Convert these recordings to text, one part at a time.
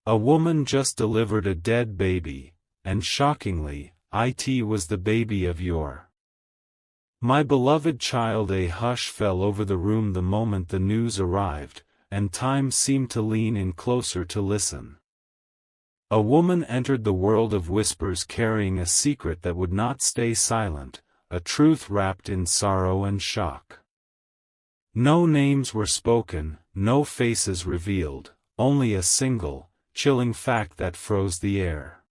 A woman just delivered a dead baby, and shockingly, it was the baby of your my beloved child. A hush fell over the room the moment the news arrived, and time seemed to lean in closer to listen. A woman entered the world of whispers carrying a secret that would not stay silent, a truth wrapped in sorrow and shock. No names were spoken, no faces revealed, only a single, chilling fact that froze the air.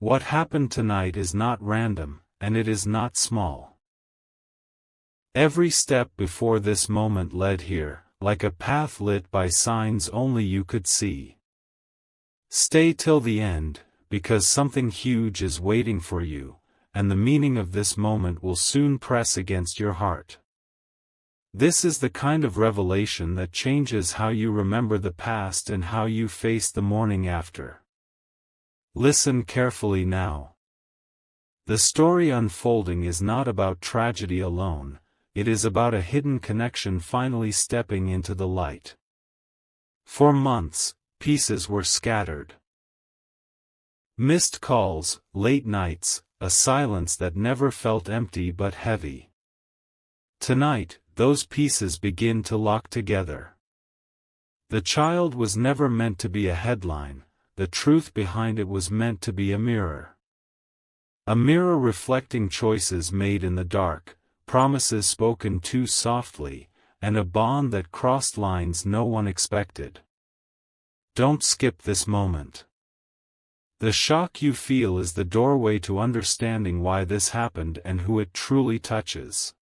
What happened tonight is not random, and it is not small. Every step before this moment led here, like a path lit by signs only you could see. Stay till the end, because something huge is waiting for you, and the meaning of this moment will soon press against your heart. This is the kind of revelation that changes how you remember the past and how you face the morning after. Listen carefully now. The story unfolding is not about tragedy alone, it is about a hidden connection finally stepping into the light. For months, pieces were scattered. Missed calls, late nights, a silence that never felt empty but heavy. Tonight, those pieces begin to lock together. The child was never meant to be a headline, the truth behind it was meant to be a mirror. A mirror reflecting choices made in the dark, promises spoken too softly, and a bond that crossed lines no one expected. Don't skip this moment. The shock you feel is the doorway to understanding why this happened and who it truly touches.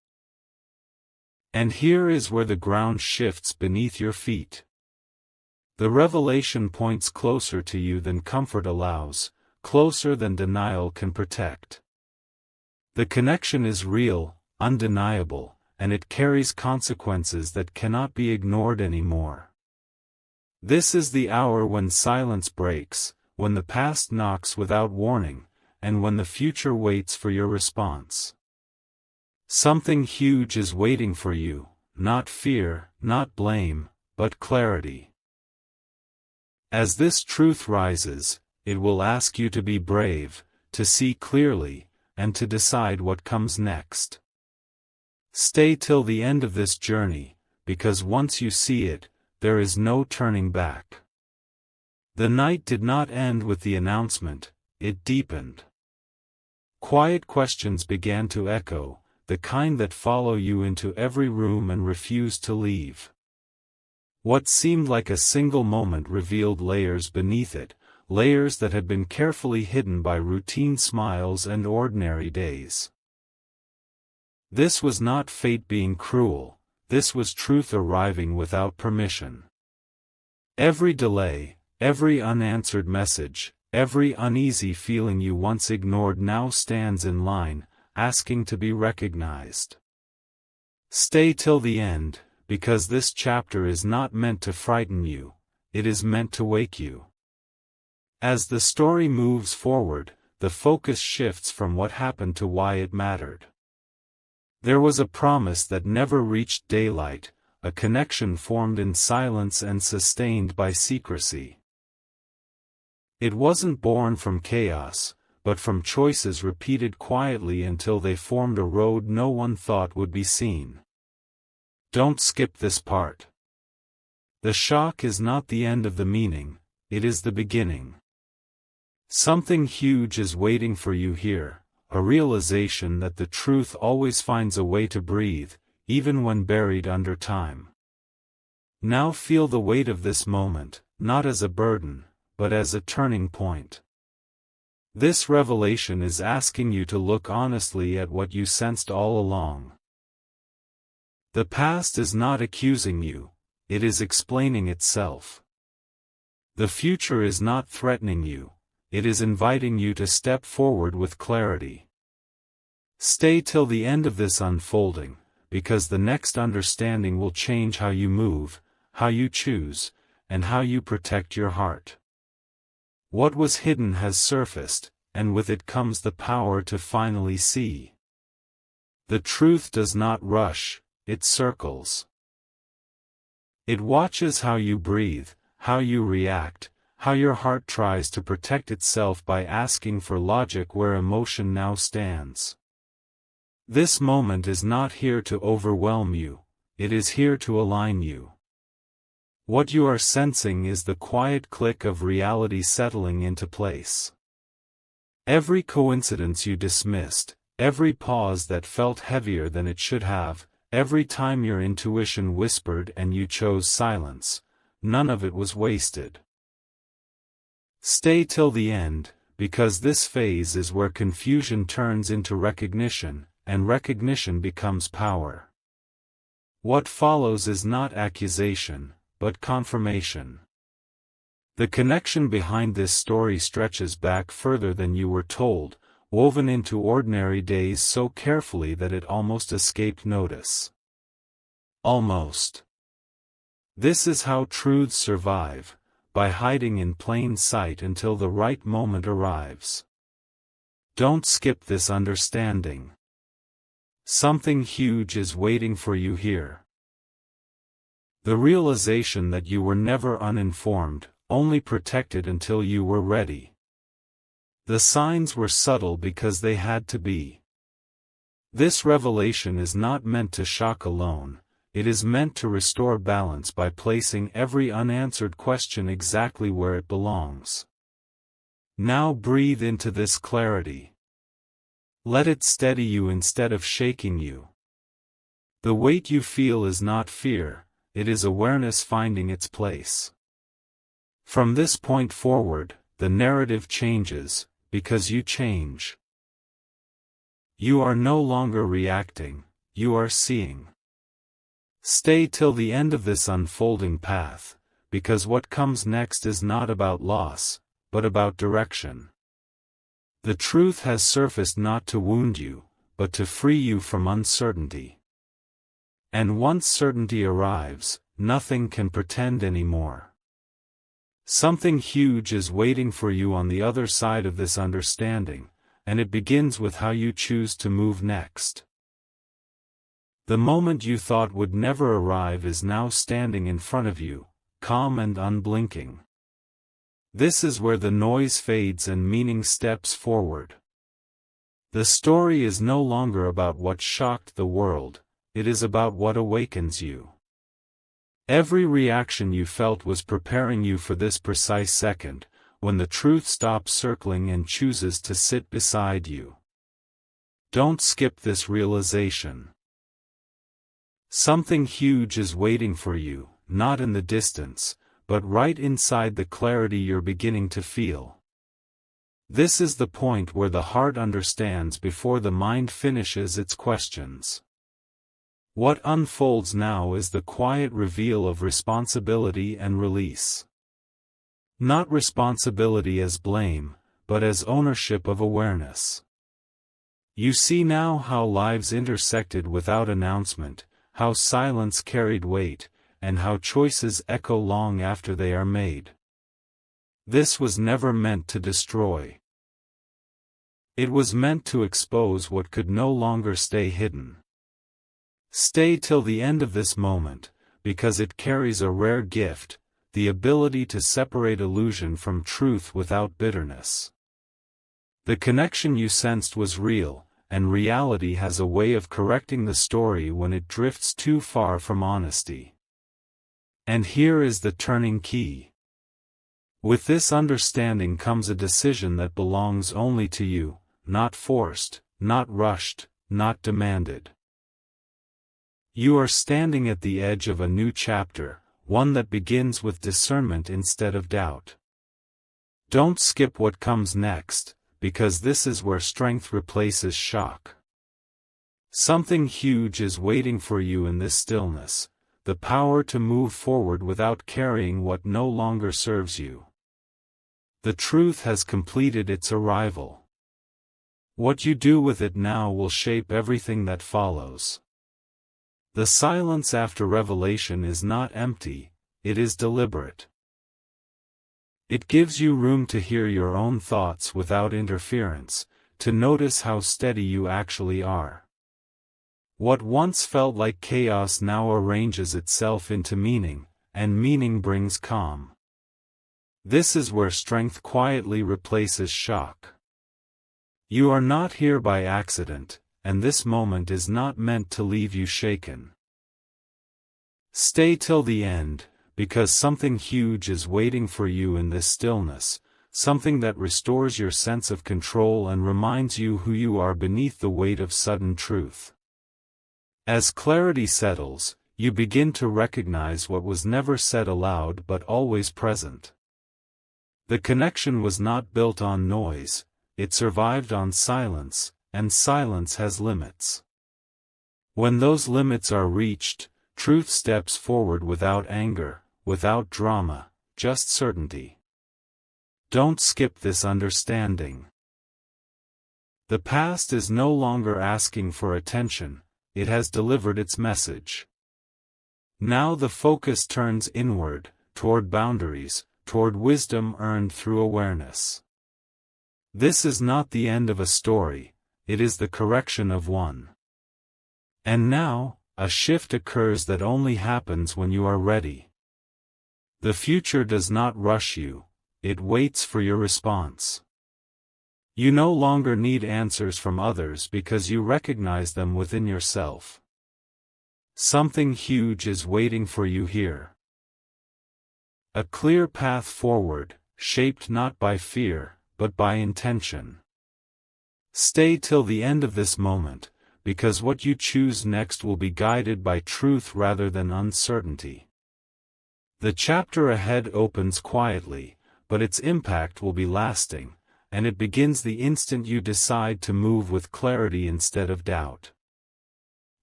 And here is where the ground shifts beneath your feet. The revelation points closer to you than comfort allows, closer than denial can protect. The connection is real, undeniable, and it carries consequences that cannot be ignored anymore. This is the hour when silence breaks, when the past knocks without warning, and when the future waits for your response. Something huge is waiting for you, not fear, not blame, but clarity. As this truth rises, it will ask you to be brave, to see clearly, and to decide what comes next. Stay till the end of this journey, because once you see it, there is no turning back. The night did not end with the announcement, it deepened. Quiet questions began to echo, the kind that follow you into every room and refuse to leave. What seemed like a single moment revealed layers beneath it, layers that had been carefully hidden by routine smiles and ordinary days. This was not fate being cruel, this was truth arriving without permission. Every delay, every unanswered message, every uneasy feeling you once ignored now stands in line, asking to be recognized. Stay till the end, because this chapter is not meant to frighten you, it is meant to wake you. As the story moves forward, the focus shifts from what happened to why it mattered. There was a promise that never reached daylight, a connection formed in silence and sustained by secrecy. It wasn't born from chaos, but from choices repeated quietly until they formed a road no one thought would be seen. Don't skip this part. The shock is not the end of the meaning, it is the beginning. Something huge is waiting for you here, a realization that the truth always finds a way to breathe, even when buried under time. Now feel the weight of this moment, not as a burden, but as a turning point. This revelation is asking you to look honestly at what you sensed all along. The past is not accusing you, it is explaining itself. The future is not threatening you, it is inviting you to step forward with clarity. Stay till the end of this unfolding, because the next understanding will change how you move, how you choose, and how you protect your heart. What was hidden has surfaced, and with it comes the power to finally see. The truth does not rush, it circles. It watches how you breathe, how you react, how your heart tries to protect itself by asking for logic where emotion now stands. This moment is not here to overwhelm you, it is here to align you. What you are sensing is the quiet click of reality settling into place. Every coincidence you dismissed, every pause that felt heavier than it should have, every time your intuition whispered and you chose silence, none of it was wasted. Stay till the end, because this phase is where confusion turns into recognition, and recognition becomes power. What follows is not accusation, but confirmation. The connection behind this story stretches back further than you were told, woven into ordinary days so carefully that it almost escaped notice. Almost. This is how truths survive, by hiding in plain sight until the right moment arrives. Don't skip this understanding. Something huge is waiting for you here. The realization that you were never uninformed, only protected until you were ready. The signs were subtle because they had to be. This revelation is not meant to shock alone, it is meant to restore balance by placing every unanswered question exactly where it belongs. Now breathe into this clarity. Let it steady you instead of shaking you. The weight you feel is not fear, it is awareness finding its place. From this point forward, the narrative changes, because you change. You are no longer reacting, you are seeing. Stay till the end of this unfolding path, because what comes next is not about loss, but about direction. The truth has surfaced not to wound you, but to free you from uncertainty. And once certainty arrives, nothing can pretend anymore. Something huge is waiting for you on the other side of this understanding, and it begins with how you choose to move next. The moment you thought would never arrive is now standing in front of you, calm and unblinking. This is where the noise fades and meaning steps forward. The story is no longer about what shocked the world, it is about what awakens you. Every reaction you felt was preparing you for this precise second, when the truth stops circling and chooses to sit beside you. Don't skip this realization. Something huge is waiting for you, not in the distance, but right inside the clarity you're beginning to feel. This is the point where the heart understands before the mind finishes its questions. What unfolds now is the quiet reveal of responsibility and release. Not responsibility as blame, but as ownership of awareness. You see now how lives intersected without announcement, how silence carried weight, and how choices echo long after they are made. This was never meant to destroy. It was meant to expose what could no longer stay hidden. Stay till the end of this moment, because it carries a rare gift, the ability to separate illusion from truth without bitterness. The connection you sensed was real, and reality has a way of correcting the story when it drifts too far from honesty. And here is the turning key. With this understanding comes a decision that belongs only to you, not forced, not rushed, not demanded. You are standing at the edge of a new chapter, one that begins with discernment instead of doubt. Don't skip what comes next, because this is where strength replaces shock. Something huge is waiting for you in this stillness, the power to move forward without carrying what no longer serves you. The truth has completed its arrival. What you do with it now will shape everything that follows. The silence after revelation is not empty, it is deliberate. It gives you room to hear your own thoughts without interference, to notice how steady you actually are. What once felt like chaos now arranges itself into meaning, and meaning brings calm. This is where strength quietly replaces shock. You are not here by accident, and this moment is not meant to leave you shaken. Stay till the end, because something huge is waiting for you in this stillness, something that restores your sense of control and reminds you who you are beneath the weight of sudden truth. As clarity settles, you begin to recognize what was never said aloud but always present. The connection was not built on noise, it survived on silence, and silence has limits. When those limits are reached, truth steps forward without anger, without drama, just certainty. Don't skip this understanding. The past is no longer asking for attention, it has delivered its message. Now the focus turns inward, toward boundaries, toward wisdom earned through awareness. This is not the end of a story, it is the correction of one. And now, a shift occurs that only happens when you are ready. The future does not rush you, it waits for your response. You no longer need answers from others because you recognize them within yourself. Something huge is waiting for you here. A clear path forward, shaped not by fear, but by intention. Stay till the end of this moment, because what you choose next will be guided by truth rather than uncertainty. The chapter ahead opens quietly, but its impact will be lasting, and it begins the instant you decide to move with clarity instead of doubt.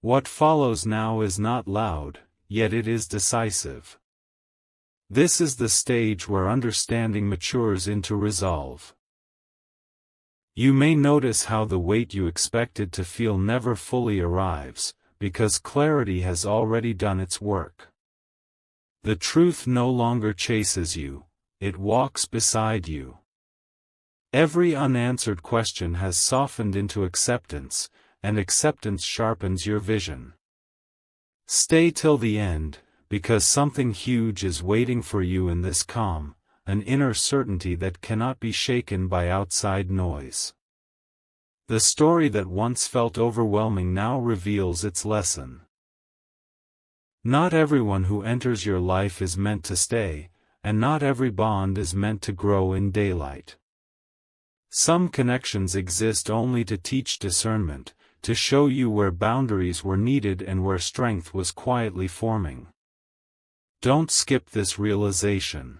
What follows now is not loud, yet it is decisive. This is the stage where understanding matures into resolve. You may notice how the weight you expected to feel never fully arrives, because clarity has already done its work. The truth no longer chases you, it walks beside you. Every unanswered question has softened into acceptance, and acceptance sharpens your vision. Stay till the end, because something huge is waiting for you in this calm, an inner certainty that cannot be shaken by outside noise. The story that once felt overwhelming now reveals its lesson. Not everyone who enters your life is meant to stay, and not every bond is meant to grow in daylight. Some connections exist only to teach discernment, to show you where boundaries were needed and where strength was quietly forming. Don't skip this realization.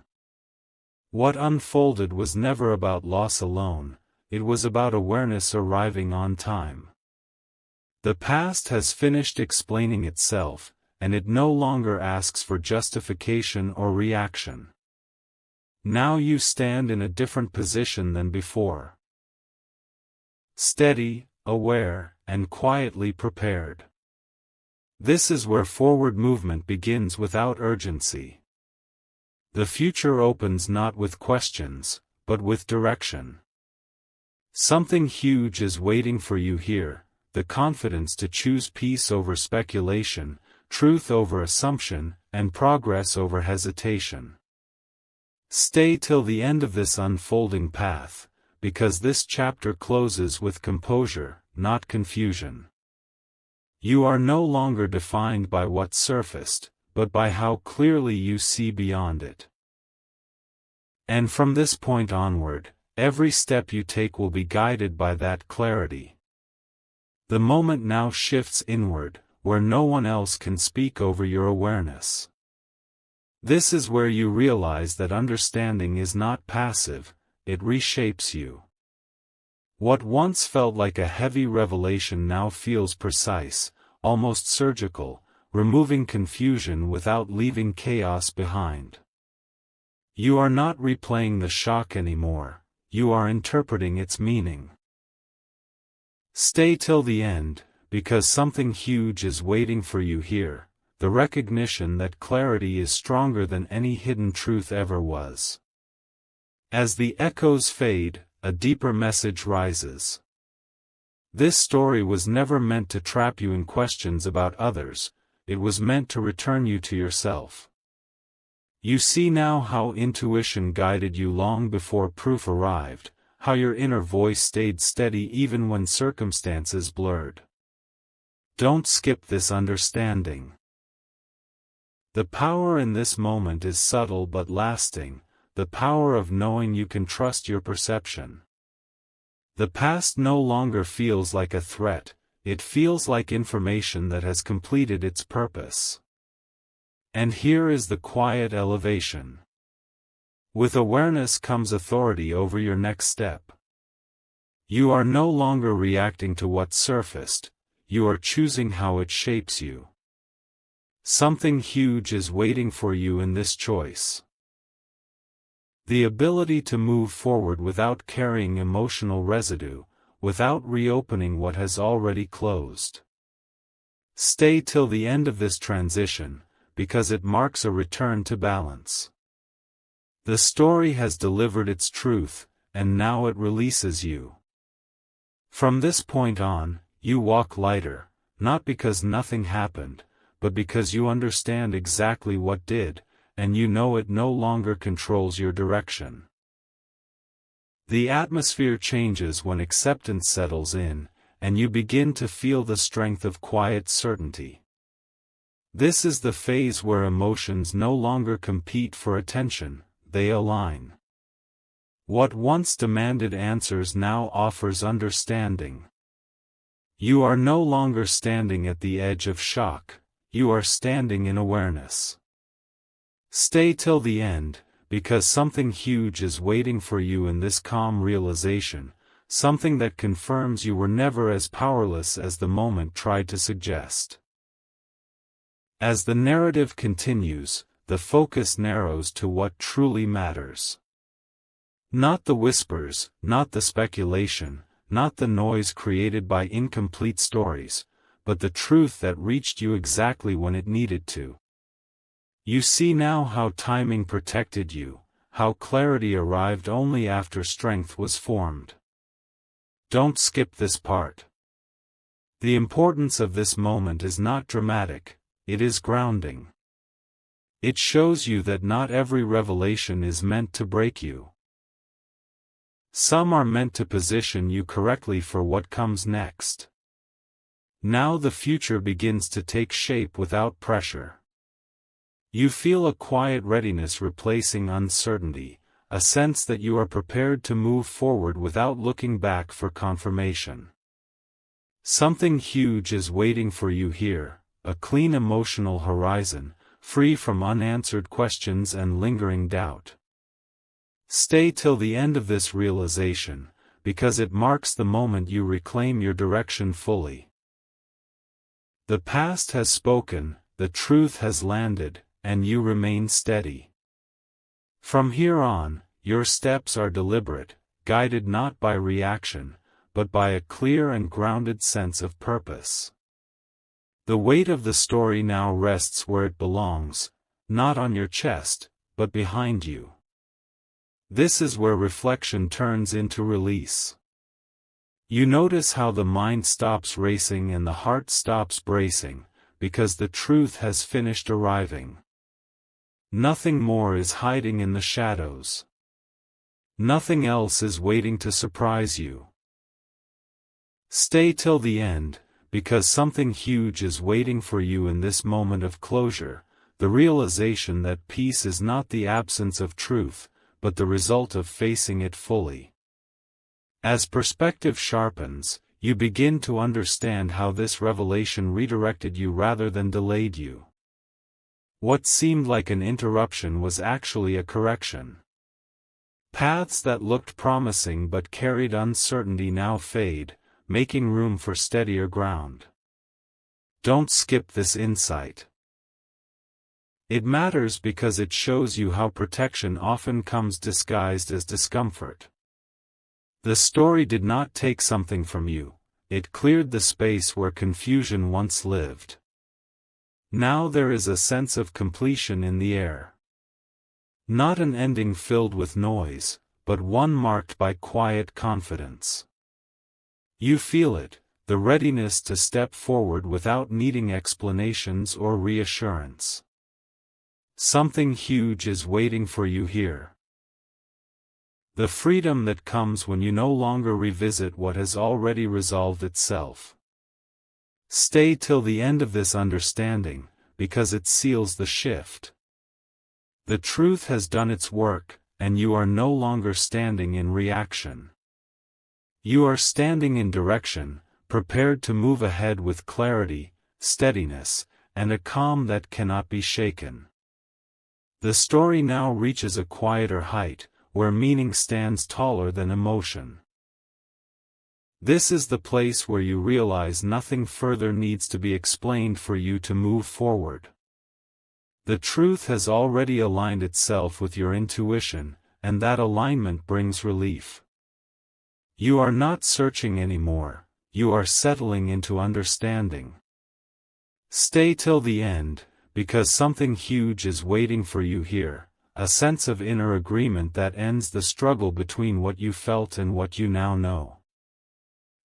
What unfolded was never about loss alone, it was about awareness arriving on time. The past has finished explaining itself, and it no longer asks for justification or reaction. Now you stand in a different position than before. Steady, aware, and quietly prepared. This is where forward movement begins without urgency. The future opens not with questions, but with direction. Something huge is waiting for you here, the confidence to choose peace over speculation, truth over assumption, and progress over hesitation. Stay till the end of this unfolding path, because this chapter closes with composure, not confusion. You are no longer defined by what surfaced, but by how clearly you see beyond it. And from this point onward, every step you take will be guided by that clarity. The moment now shifts inward, where no one else can speak over your awareness. This is where you realize that understanding is not passive, it reshapes you. What once felt like a heavy revelation now feels precise, almost surgical, removing confusion without leaving chaos behind. You are not replaying the shock anymore, you are interpreting its meaning. Stay till the end, because something huge is waiting for you here, the recognition that clarity is stronger than any hidden truth ever was. As the echoes fade, a deeper message rises. This story was never meant to trap you in questions about others, it was meant to return you to yourself. You see now how intuition guided you long before proof arrived, how your inner voice stayed steady even when circumstances blurred. Don't skip this understanding. The power in this moment is subtle but lasting, the power of knowing you can trust your perception. The past no longer feels like a threat, it feels like information that has completed its purpose. And here is the quiet elevation. With awareness comes authority over your next step. You are no longer reacting to what surfaced, you are choosing how it shapes you. Something huge is waiting for you in this choice. The ability to move forward without carrying emotional residue, without reopening what has already closed. Stay till the end of this transition, because it marks a return to balance. The story has delivered its truth, and now it releases you. From this point on, you walk lighter, not because nothing happened, but because you understand exactly what did, and you know it no longer controls your direction. The atmosphere changes when acceptance settles in, and you begin to feel the strength of quiet certainty. This is the phase where emotions no longer compete for attention, they align. What once demanded answers now offers understanding. You are no longer standing at the edge of shock, you are standing in awareness. Stay till the end, because something huge is waiting for you in this calm realization, something that confirms you were never as powerless as the moment tried to suggest. As the narrative continues, the focus narrows to what truly matters. Not the whispers, not the speculation, not the noise created by incomplete stories, but the truth that reached you exactly when it needed to. You see now how timing protected you, how clarity arrived only after strength was formed. Don't skip this part. The importance of this moment is not dramatic, it is grounding. It shows you that not every revelation is meant to break you. Some are meant to position you correctly for what comes next. Now the future begins to take shape without pressure. You feel a quiet readiness replacing uncertainty, a sense that you are prepared to move forward without looking back for confirmation. Something huge is waiting for you here, a clean emotional horizon, free from unanswered questions and lingering doubt. Stay till the end of this realization, because it marks the moment you reclaim your direction fully. The past has spoken, the truth has landed, and you remain steady. From here on, your steps are deliberate, guided not by reaction, but by a clear and grounded sense of purpose. The weight of the story now rests where it belongs, not on your chest, but behind you. This is where reflection turns into release. You notice how the mind stops racing and the heart stops bracing, because the truth has finished arriving. Nothing more is hiding in the shadows. Nothing else is waiting to surprise you. Stay till the end, because something huge is waiting for you in this moment of closure, the realization that peace is not the absence of truth, but the result of facing it fully. As perspective sharpens, you begin to understand how this revelation redirected you rather than delayed you. What seemed like an interruption was actually a correction. Paths that looked promising but carried uncertainty now fade, making room for steadier ground. Don't skip this insight. It matters because it shows you how protection often comes disguised as discomfort. The story did not take something from you, it cleared the space where confusion once lived. Now there is a sense of completion in the air. Not an ending filled with noise, but one marked by quiet confidence. You feel it, the readiness to step forward without needing explanations or reassurance. Something huge is waiting for you here. The freedom that comes when you no longer revisit what has already resolved itself. Stay till the end of this understanding, because it seals the shift. The truth has done its work, and you are no longer standing in reaction. You are standing in direction, prepared to move ahead with clarity, steadiness, and a calm that cannot be shaken. The story now reaches a quieter height, where meaning stands taller than emotion. This is the place where you realize nothing further needs to be explained for you to move forward. The truth has already aligned itself with your intuition, and that alignment brings relief. You are not searching anymore, you are settling into understanding. Stay till the end, because something huge is waiting for you here, a sense of inner agreement that ends the struggle between what you felt and what you now know.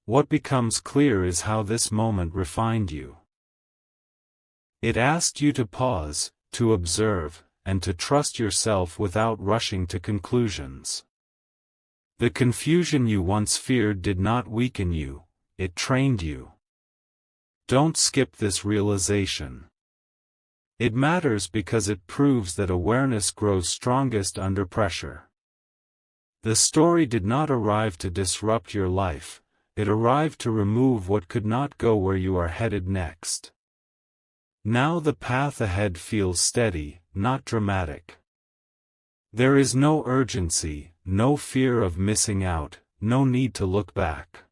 What becomes clear is how this moment refined you. It asked you to pause, to observe, and to trust yourself without rushing to conclusions. The confusion you once feared did not weaken you, it trained you. Don't skip this realization. It matters because it proves that awareness grows strongest under pressure. The story did not arrive to disrupt your life, it arrived to remove what could not go where you are headed next. Now the path ahead feels steady, not dramatic. There is no urgency, no fear of missing out, no need to look back.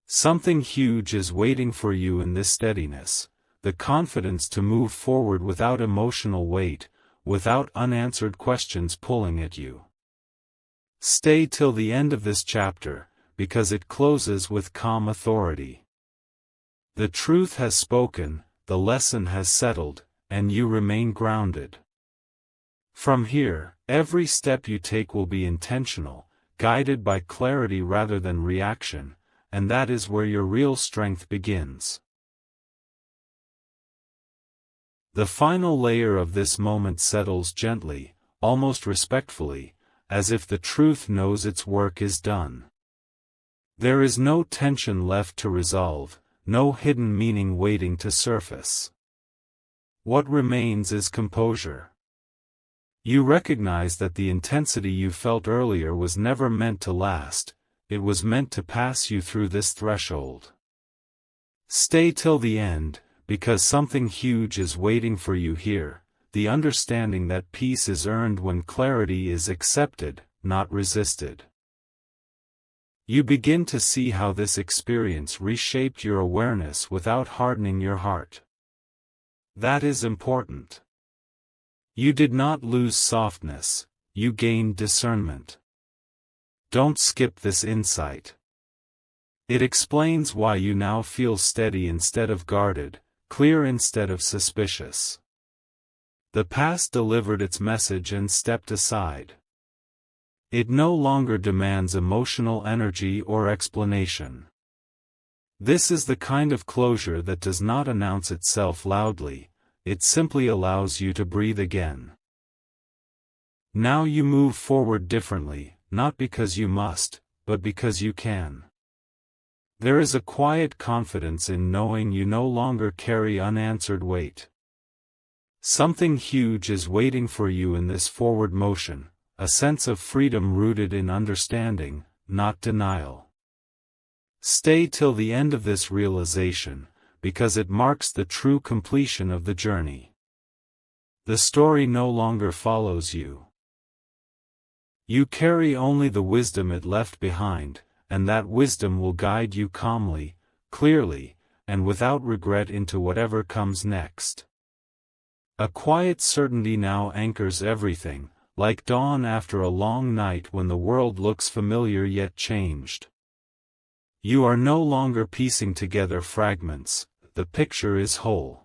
Something huge is waiting for you in this steadiness, the confidence to move forward without emotional weight, without unanswered questions pulling at you. Stay till the end of this chapter, because it closes with calm authority. The truth has spoken, the lesson has settled, and you remain grounded. From here, every step you take will be intentional, guided by clarity rather than reaction, and that is where your real strength begins. The final layer of this moment settles gently, almost respectfully, as if the truth knows its work is done. There is no tension left to resolve, no hidden meaning waiting to surface. What remains is composure. You recognize that the intensity you felt earlier was never meant to last, it was meant to pass you through this threshold. Stay till the end, because something huge is waiting for you here, the understanding that peace is earned when clarity is accepted, not resisted. You begin to see how this experience reshaped your awareness without hardening your heart. That is important. You did not lose softness, you gained discernment. Don't skip this insight. It explains why you now feel steady instead of guarded, clear instead of suspicious. The past delivered its message and stepped aside. It no longer demands emotional energy or explanation. This is the kind of closure that does not announce itself loudly, it simply allows you to breathe again. Now you move forward differently, not because you must, but because you can. There is a quiet confidence in knowing you no longer carry unanswered weight. Something huge is waiting for you in this forward motion, a sense of freedom rooted in understanding, not denial. Stay till the end of this realization, because it marks the true completion of the journey. The story no longer follows you. You carry only the wisdom it left behind, and that wisdom will guide you calmly, clearly, and without regret into whatever comes next. A quiet certainty now anchors everything, like dawn after a long night when the world looks familiar yet changed. You are no longer piecing together fragments, the picture is whole.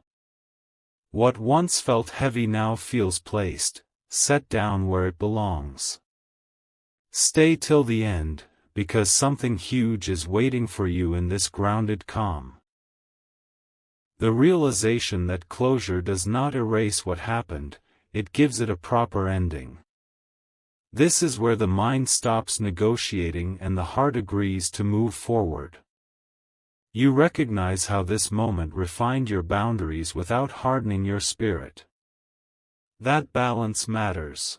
What once felt heavy now feels placed, set down where it belongs. Stay till the end, because something huge is waiting for you in this grounded calm. The realization that closure does not erase what happened, it gives it a proper ending. This is where the mind stops negotiating and the heart agrees to move forward. You recognize how this moment refined your boundaries without hardening your spirit. That balance matters.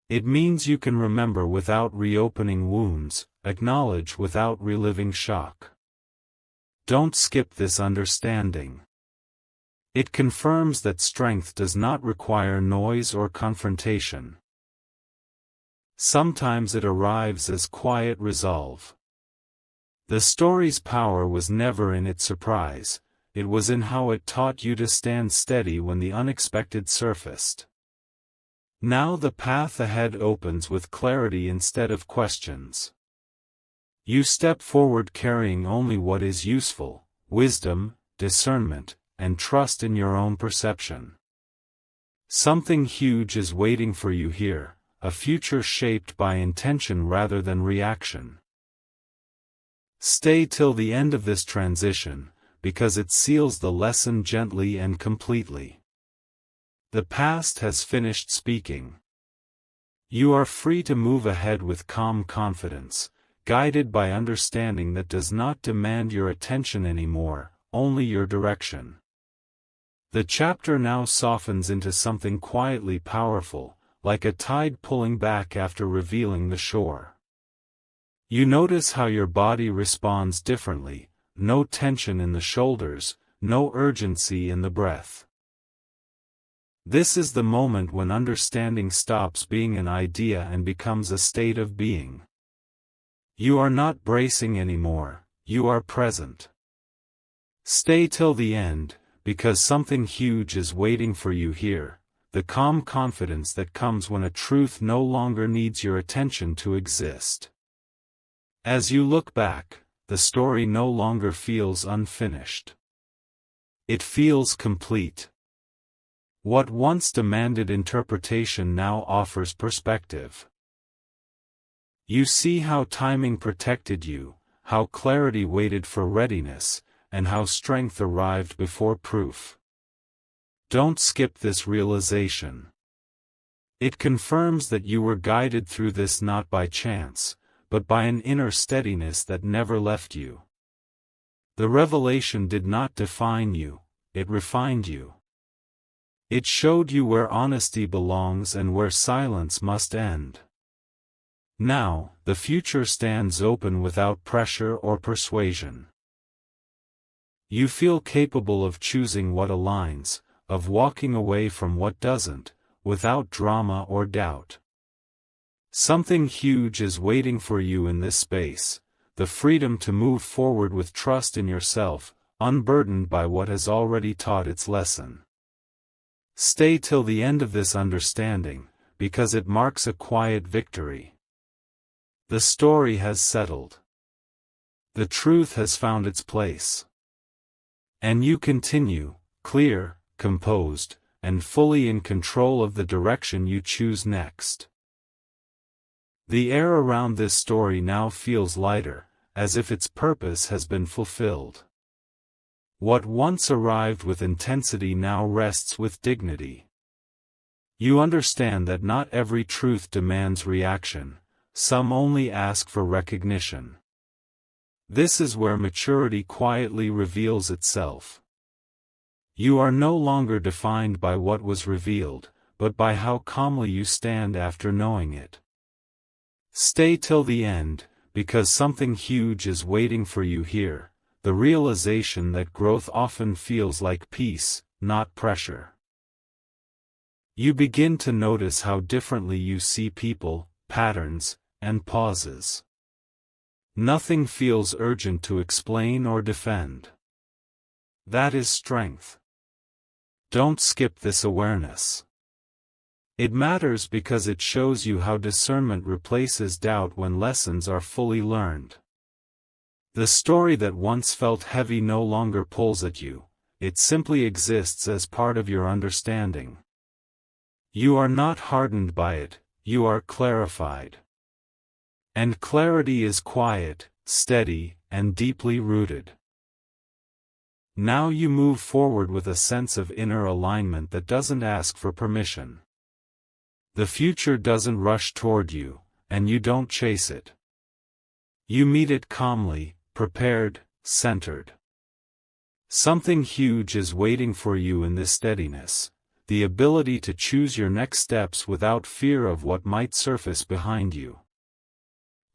It means you can remember without reopening wounds, acknowledge without reliving shock. Don't skip this understanding. It confirms that strength does not require noise or confrontation. Sometimes it arrives as quiet resolve. The story's power was never in its surprise, it was in how it taught you to stand steady when the unexpected surfaced. Now the path ahead opens with clarity instead of questions. You step forward carrying only what is useful: wisdom, discernment, and trust in your own perception. Something huge is waiting for you here, a future shaped by intention rather than reaction. Stay till the end of this transition, because it seals the lesson gently and completely. The past has finished speaking. You are free to move ahead with calm confidence, guided by understanding that does not demand your attention anymore, only your direction. The chapter now softens into something quietly powerful, like a tide pulling back after revealing the shore. You notice how your body responds differently, no tension in the shoulders, no urgency in the breath. This is the moment when understanding stops being an idea and becomes a state of being. You are not bracing anymore, you are present. Stay till the end, because something huge is waiting for you here, the calm confidence that comes when a truth no longer needs your attention to exist. As you look back, the story no longer feels unfinished. It feels complete. What once demanded interpretation now offers perspective. You see how timing protected you, how clarity waited for readiness, and how strength arrived before proof. Don't skip this realization. It confirms that you were guided through this not by chance, but by an inner steadiness that never left you. The revelation did not define you, it refined you. It showed you where honesty belongs and where silence must end. Now, the future stands open without pressure or persuasion. You feel capable of choosing what aligns, of walking away from what doesn't, without drama or doubt. Something huge is waiting for you in this space, the freedom to move forward with trust in yourself, unburdened by what has already taught its lesson. Stay till the end of this understanding, because it marks a quiet victory. The story has settled. The truth has found its place. And you continue, clear, composed, and fully in control of the direction you choose next. The air around this story now feels lighter, as if its purpose has been fulfilled. What once arrived with intensity now rests with dignity. You understand that not every truth demands reaction, some only ask for recognition. This is where maturity quietly reveals itself. You are no longer defined by what was revealed, but by how calmly you stand after knowing it. Stay till the end, because something huge is waiting for you here, the realization that growth often feels like peace, not pressure. You begin to notice how differently you see people, patterns, and pauses. Nothing feels urgent to explain or defend. That is strength. Don't skip this awareness. It matters because it shows you how discernment replaces doubt when lessons are fully learned. The story that once felt heavy no longer pulls at you, it simply exists as part of your understanding. You are not hardened by it, you are clarified. And clarity is quiet, steady, and deeply rooted. Now you move forward with a sense of inner alignment that doesn't ask for permission. The future doesn't rush toward you, and you don't chase it. You meet it calmly, prepared, centered. Something huge is waiting for you in this steadiness, the ability to choose your next steps without fear of what might surface behind you.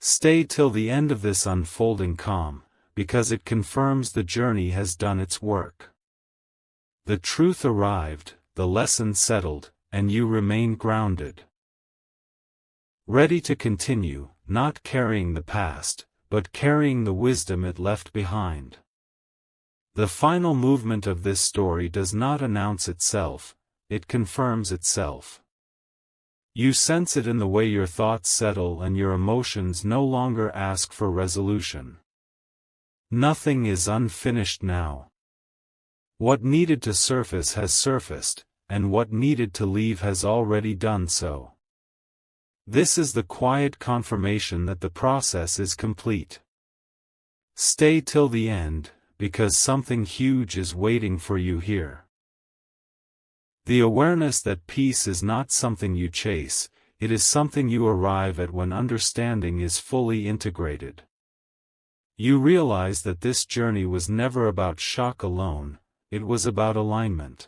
Stay till the end of this unfolding calm, because it confirms the journey has done its work. The truth arrived, the lesson settled, and you remain grounded. Ready to continue, not carrying the past, but carrying the wisdom it left behind. The final movement of this story does not announce itself, it confirms itself. You sense it in the way your thoughts settle and your emotions no longer ask for resolution. Nothing is unfinished now. What needed to surface has surfaced, and what needed to leave has already done so. This is the quiet confirmation that the process is complete. Stay till the end, because something huge is waiting for you here. The awareness that peace is not something you chase, it is something you arrive at when understanding is fully integrated. You realize that this journey was never about shock alone, it was about alignment.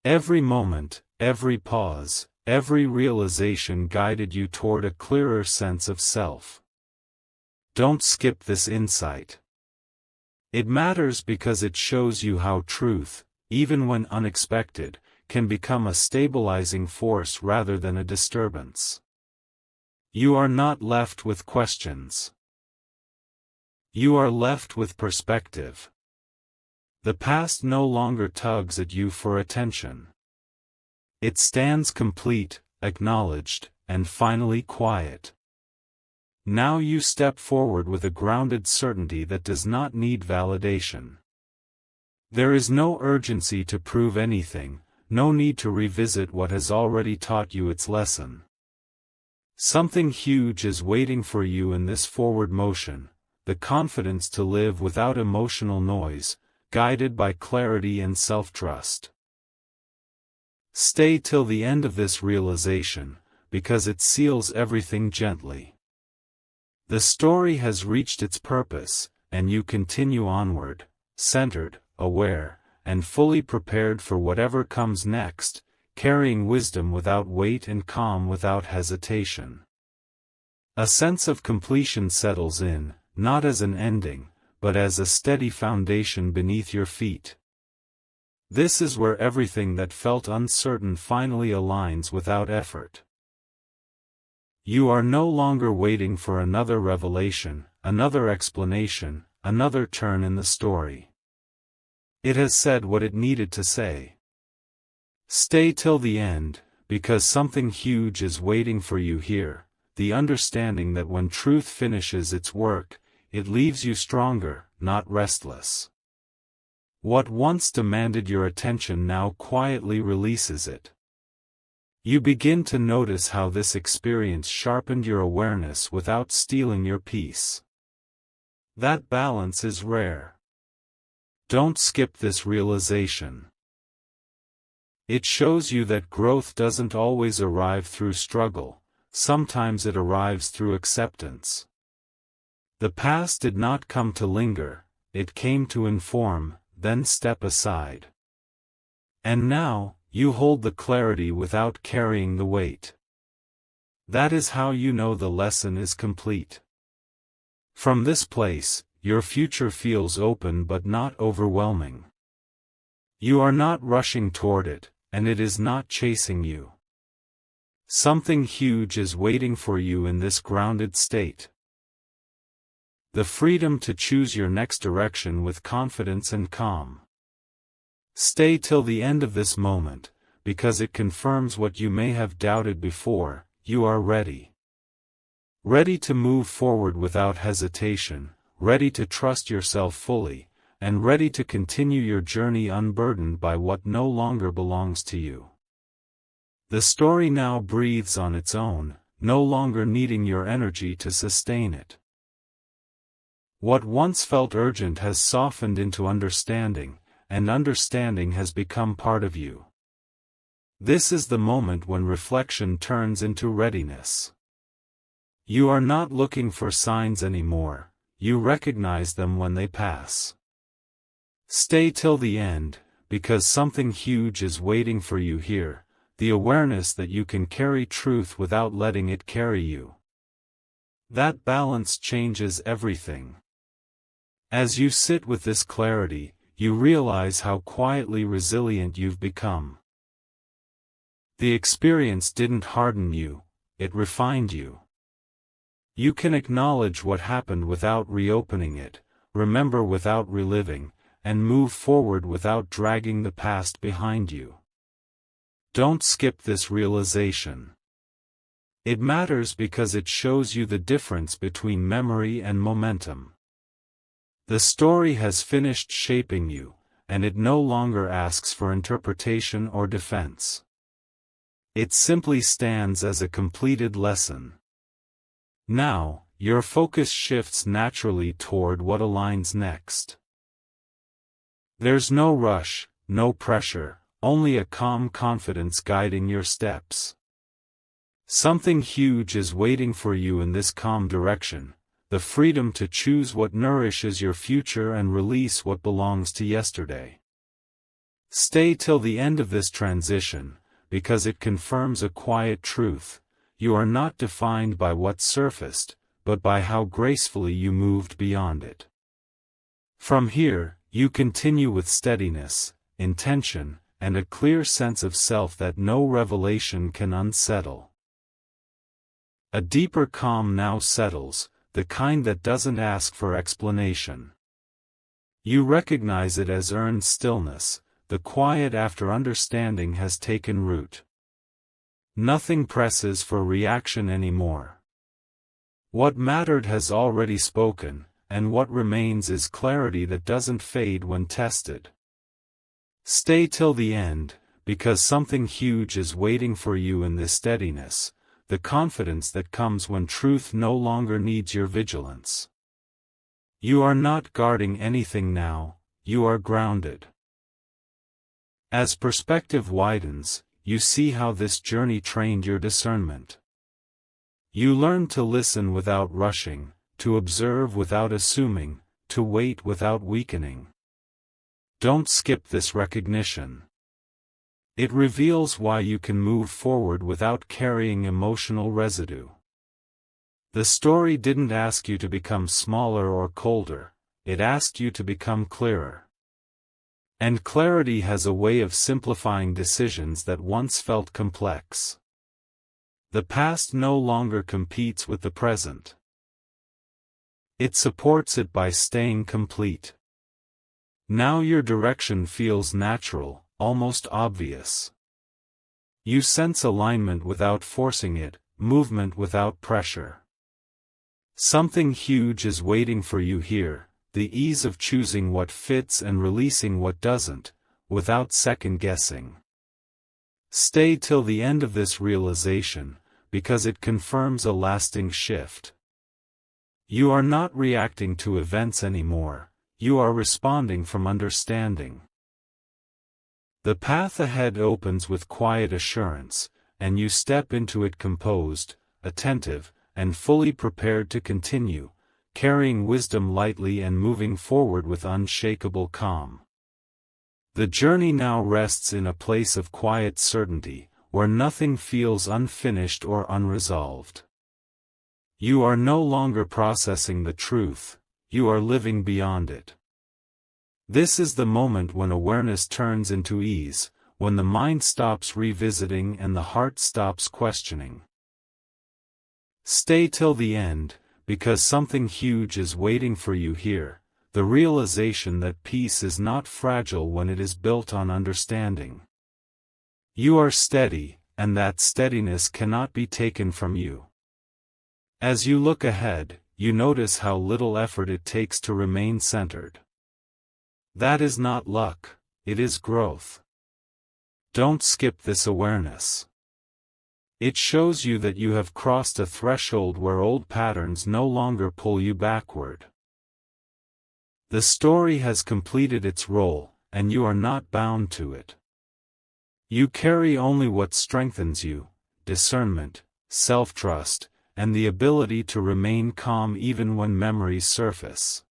Every moment, every pause, every realization guided you toward a clearer sense of self. Don't skip this insight. It matters because it shows you how truth, even when unexpected, can become a stabilizing force rather than a disturbance. You are not left with questions. You are left with perspective. The past no longer tugs at you for attention. It stands complete, acknowledged, and finally quiet. Now you step forward with a grounded certainty that does not need validation. There is no urgency to prove anything, no need to revisit what has already taught you its lesson. Something huge is waiting for you in this forward motion, the confidence to live without emotional noise, guided by clarity and self-trust. Stay till the end of this realization, because it seals everything gently. The story has reached its purpose, and you continue onward, centered, aware, and fully prepared for whatever comes next, carrying wisdom without weight and calm without hesitation. A sense of completion settles in, not as an ending, but as a steady foundation beneath your feet. This is where everything that felt uncertain finally aligns without effort. You are no longer waiting for another revelation, another explanation, another turn in the story. It has said what it needed to say. Stay till the end, because something huge is waiting for you here, the understanding that when truth finishes its work, it leaves you stronger, not restless. What once demanded your attention now quietly releases it. You begin to notice how this experience sharpened your awareness without stealing your peace. That balance is rare. Don't skip this realization. It shows you that growth doesn't always arrive through struggle, sometimes it arrives through acceptance. The past did not come to linger, it came to inform, then step aside. And now, you hold the clarity without carrying the weight. That is how you know the lesson is complete. From this place, your future feels open but not overwhelming. You are not rushing toward it, and it is not chasing you. Something huge is waiting for you in this grounded state. The freedom to choose your next direction with confidence and calm. Stay till the end of this moment, because it confirms what you may have doubted before, you are ready. Ready to move forward without hesitation, ready to trust yourself fully, and ready to continue your journey unburdened by what no longer belongs to you. The story now breathes on its own, no longer needing your energy to sustain it. What once felt urgent has softened into understanding, and understanding has become part of you. This is the moment when reflection turns into readiness. You are not looking for signs anymore, you recognize them when they pass. Stay till the end, because something huge is waiting for you here, the awareness that you can carry truth without letting it carry you. That balance changes everything. As you sit with this clarity, you realize how quietly resilient you've become. The experience didn't harden you, it refined you. You can acknowledge what happened without reopening it, remember without reliving, and move forward without dragging the past behind you. Don't skip this realization. It matters because it shows you the difference between memory and momentum. The story has finished shaping you, and it no longer asks for interpretation or defense. It simply stands as a completed lesson. Now, your focus shifts naturally toward what aligns next. There's no rush, no pressure, only a calm confidence guiding your steps. Something huge is waiting for you in this calm direction, the freedom to choose what nourishes your future and release what belongs to yesterday. Stay till the end of this transition, because it confirms a quiet truth: you are not defined by what surfaced, but by how gracefully you moved beyond it. From here, you continue with steadiness, intention, and a clear sense of self that no revelation can unsettle. A deeper calm now settles, the kind that doesn't ask for explanation. You recognize it as earned stillness, the quiet after understanding has taken root. Nothing presses for reaction anymore. What mattered has already spoken, and what remains is clarity that doesn't fade when tested. Stay till the end, because something huge is waiting for you in this steadiness, the confidence that comes when truth no longer needs your vigilance. You are not guarding anything now, you are grounded. As perspective widens, you see how this journey trained your discernment. You learn to listen without rushing, to observe without assuming, to wait without weakening. Don't skip this recognition. It reveals why you can move forward without carrying emotional residue. The story didn't ask you to become smaller or colder, it asked you to become clearer. And clarity has a way of simplifying decisions that once felt complex. The past no longer competes with the present. It supports it by staying complete. Now your direction feels natural, almost obvious. You sense alignment without forcing it, movement without pressure. Something huge is waiting for you here, the ease of choosing what fits and releasing what doesn't, without second-guessing. Stay till the end of this realization, because it confirms a lasting shift. You are not reacting to events anymore, you are responding from understanding. The path ahead opens with quiet assurance, and you step into it composed, attentive, and fully prepared to continue, carrying wisdom lightly and moving forward with unshakable calm. The journey now rests in a place of quiet certainty, where nothing feels unfinished or unresolved. You are no longer processing the truth, you are living beyond it. This is the moment when awareness turns into ease, when the mind stops revisiting and the heart stops questioning. Stay till the end, because something huge is waiting for you here, the realization that peace is not fragile when it is built on understanding. You are steady, and that steadiness cannot be taken from you. As you look ahead, you notice how little effort it takes to remain centered. That is not luck, it is growth. Don't skip this awareness. It shows you that you have crossed a threshold where old patterns no longer pull you backward. The story has completed its role, and you are not bound to it. You carry only what strengthens you: discernment, self-trust, and the ability to remain calm even when memories surface.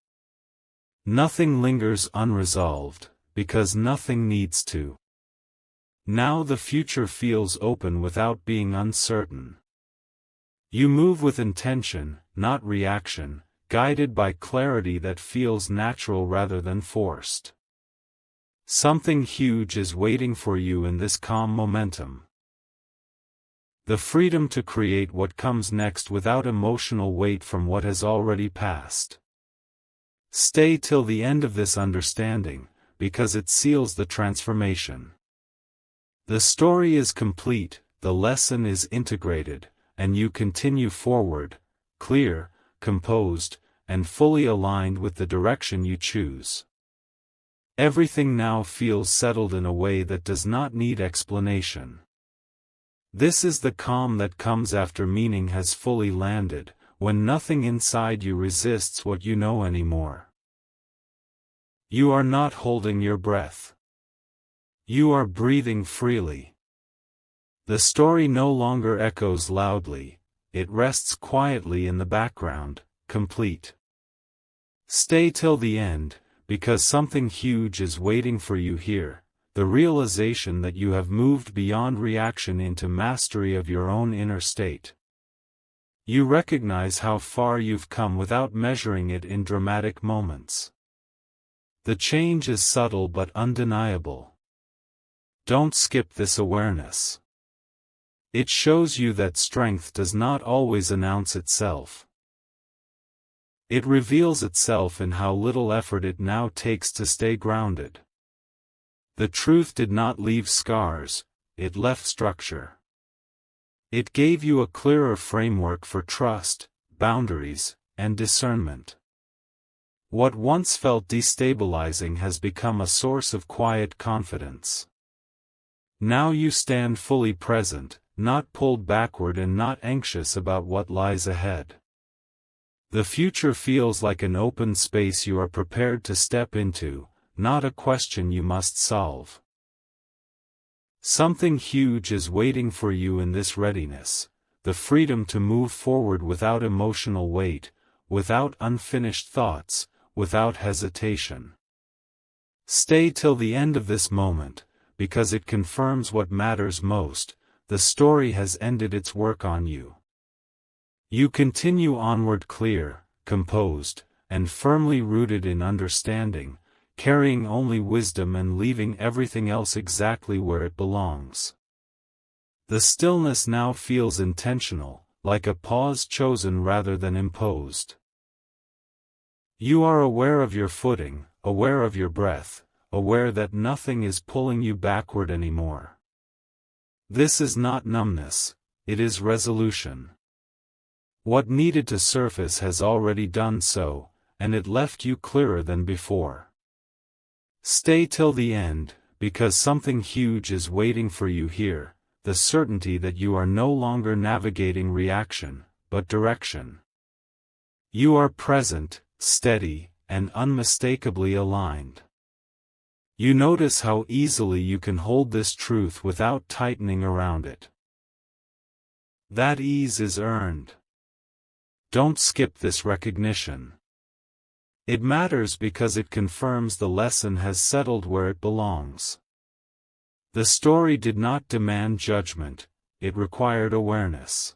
Nothing lingers unresolved, because nothing needs to. Now the future feels open without being uncertain. You move with intention, not reaction, guided by clarity that feels natural rather than forced. Something huge is waiting for you in this calm momentum. The freedom to create what comes next without emotional weight from what has already passed. Stay till the end of this understanding, because it seals the transformation. The story is complete, the lesson is integrated, and you continue forward, clear, composed, and fully aligned with the direction you choose. Everything now feels settled in a way that does not need explanation. This is the calm that comes after meaning has fully landed, when nothing inside you resists what you know anymore. You are not holding your breath. You are breathing freely. The story no longer echoes loudly, it rests quietly in the background, complete. Stay till the end, because something huge is waiting for you here, the realization that you have moved beyond reaction into mastery of your own inner state. You recognize how far you've come without measuring it in dramatic moments. The change is subtle but undeniable. Don't skip this awareness. It shows you that strength does not always announce itself. It reveals itself in how little effort it now takes to stay grounded. The truth did not leave scars, it left structure. It gave you a clearer framework for trust, boundaries, and discernment. What once felt destabilizing has become a source of quiet confidence. Now you stand fully present, not pulled backward and not anxious about what lies ahead. The future feels like an open space you are prepared to step into, not a question you must solve. Something huge is waiting for you in this readiness, the freedom to move forward without emotional weight, without unfinished thoughts, without hesitation. Stay till the end of this moment, because it confirms what matters most: the story has ended its work on you. You continue onward clear, composed, and firmly rooted in understanding, carrying only wisdom and leaving everything else exactly where it belongs. The stillness now feels intentional, like a pause chosen rather than imposed. You are aware of your footing, aware of your breath, aware that nothing is pulling you backward anymore. This is not numbness, it is resolution. What needed to surface has already done so, and it left you clearer than before. Stay till the end, because something huge is waiting for you here, the certainty that you are no longer navigating reaction, but direction. You are present, steady, and unmistakably aligned. You notice how easily you can hold this truth without tightening around it. That ease is earned. Don't skip this recognition. It matters because it confirms the lesson has settled where it belongs. The story did not demand judgment, it required awareness.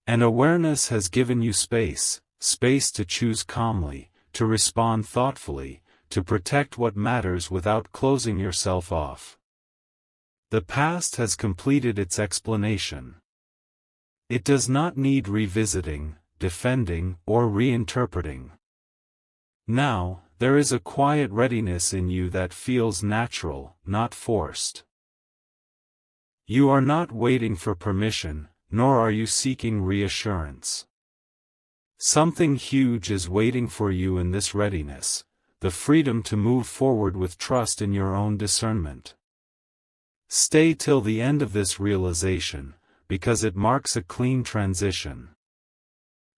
And awareness has given you space to choose calmly, to respond thoughtfully, to protect what matters without closing yourself off. The past has completed its explanation. It does not need revisiting, defending, or reinterpreting. Now, there is a quiet readiness in you that feels natural, not forced. You are not waiting for permission, nor are you seeking reassurance. Something huge is waiting for you in this readiness, the freedom to move forward with trust in your own discernment. Stay till the end of this realization, because it marks a clean transition.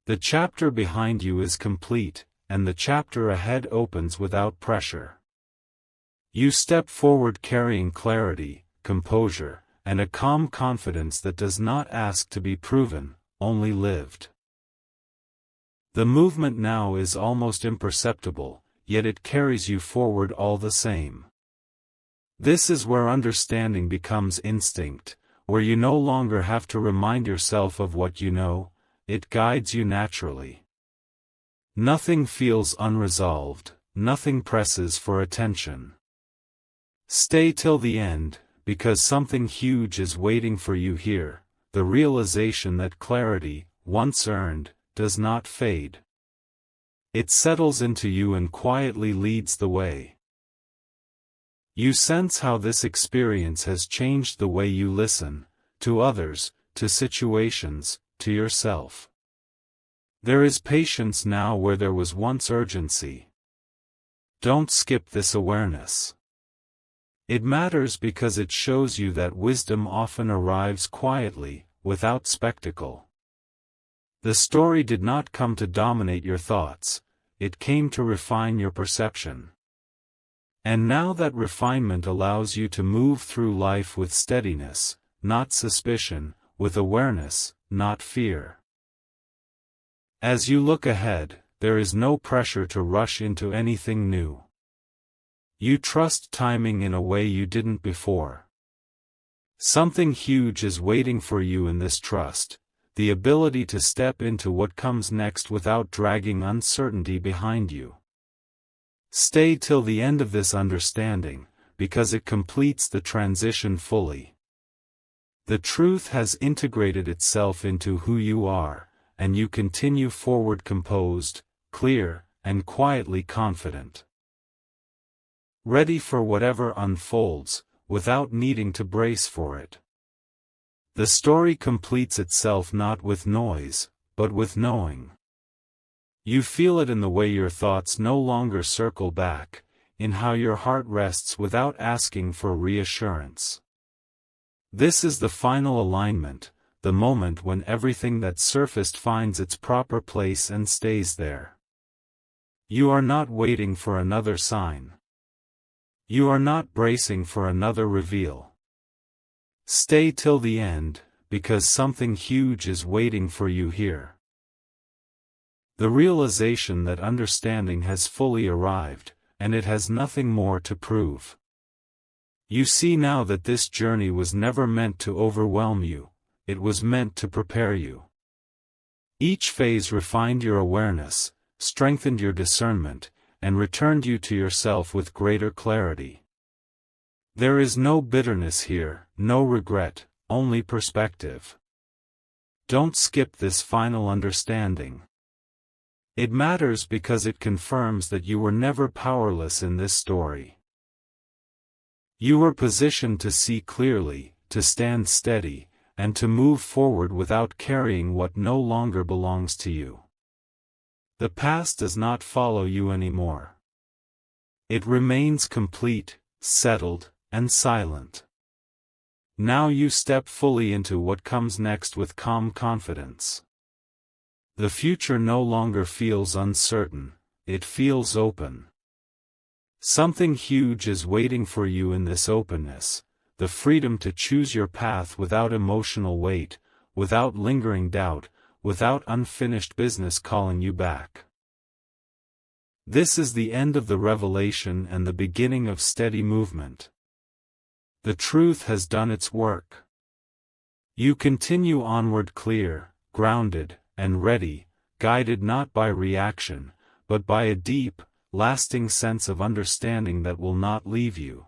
The chapter behind you is complete, and the chapter ahead opens without pressure. You step forward carrying clarity, composure, and a calm confidence that does not ask to be proven, only lived. The movement now is almost imperceptible, yet it carries you forward all the same. This is where understanding becomes instinct, where you no longer have to remind yourself of what you know, it guides you naturally. Nothing feels unresolved, nothing presses for attention. Stay till the end, because something huge is waiting for you here, the realization that clarity, once earned, does not fade. It settles into you and quietly leads the way. You sense how this experience has changed the way you listen, to others, to situations, to yourself. There is patience now where there was once urgency. Don't skip this awareness. It matters because it shows you that wisdom often arrives quietly, without spectacle. The story did not come to dominate your thoughts, it came to refine your perception. And now that refinement allows you to move through life with steadiness, not suspicion, with awareness, not fear. As you look ahead, there is no pressure to rush into anything new. You trust timing in a way you didn't before. Something huge is waiting for you in this trust, the ability to step into what comes next without dragging uncertainty behind you. Stay till the end of this understanding, because it completes the transition fully. The truth has integrated itself into who you are, and you continue forward composed, clear, and quietly confident. Ready for whatever unfolds, without needing to brace for it. The story completes itself not with noise, but with knowing. You feel it in the way your thoughts no longer circle back, in how your heart rests without asking for reassurance. This is the final alignment, the moment when everything that surfaced finds its proper place and stays there. You are not waiting for another sign. You are not bracing for another reveal. Stay till the end, because something huge is waiting for you here. The realization that understanding has fully arrived, and it has nothing more to prove. You see now that this journey was never meant to overwhelm you, it was meant to prepare you. Each phase refined your awareness, strengthened your discernment, and returned you to yourself with greater clarity. There is no bitterness here, no regret, only perspective. Don't skip this final understanding. It matters because it confirms that you were never powerless in this story. You were positioned to see clearly, to stand steady, and to move forward without carrying what no longer belongs to you. The past does not follow you anymore. It remains complete, settled, and silent. Now you step fully into what comes next with calm confidence. The future no longer feels uncertain, it feels open. Something huge is waiting for you in this openness, the freedom to choose your path without emotional weight, without lingering doubt, without unfinished business calling you back. This is the end of the revelation and the beginning of steady movement. The truth has done its work. You continue onward clear, grounded, and ready, guided not by reaction, but by a deep, lasting sense of understanding that will not leave you.